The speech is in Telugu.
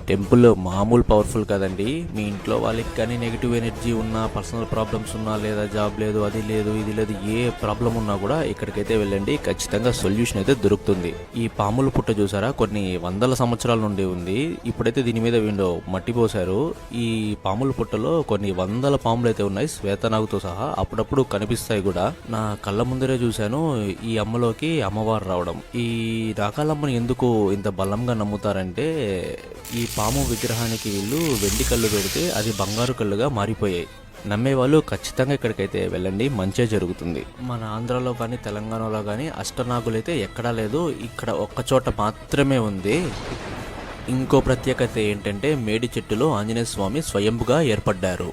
టెంపుల్ మామూలు పవర్ఫుల్ కదండి. మీ ఇంట్లో వాళ్ళకి కానీ నెగిటివ్ ఎనర్జీ ఉన్నా, పర్సనల్ ప్రాబ్లమ్స్ ఉన్నా, లేదా జాబ్ లేదు, అది లేదు, ఇది లేదు, ఏ ప్రాబ్లం ఉన్నా కూడా ఇక్కడికైతే వెళ్ళండి, ఖచ్చితంగా సొల్యూషన్ అయితే దొరుకుతుంది. ఈ పాముల పుట్ట చూసారా, కొన్ని వందల సంవత్సరాల నుండి ఉంది. ఇప్పుడైతే దీని మీద వీళ్ళు మట్టి పోసారు. ఈ పాముల పుట్టలో కొన్ని వందల పాములు అయితే ఉన్నాయి, శ్వేతనాగుతో సహా. అప్పుడప్పుడు కనిపిస్తాయి కూడా. నా కళ్ళ ముందరే చూశాను ఈ అమ్మలోకి అమ్మవారు రావడం. ఈ రాకాలమ్మని ఎందుకు ఇంత బలంగా నమ్ముతారంటే, ఈ పాము విగ్రహానికి వీళ్ళు వెండి కళ్ళు పెడితే అది బంగారు కళ్ళుగా మారిపోయాయి. నమ్మేవాళ్ళు ఖచ్చితంగా ఇక్కడికైతే వెళ్ళండి, మంచే జరుగుతుంది. మన ఆంధ్రాలో కానీ తెలంగాణలో కానీ అష్టనాగులైతే ఎక్కడా లేదు, ఇక్కడ ఒక్కచోట మాత్రమే ఉంది. ఇంకో ప్రత్యేకత ఏంటంటే, మేడి చెట్టులో ఆంజనేయ స్వామి స్వయంభుగా ఏర్పడ్డారు.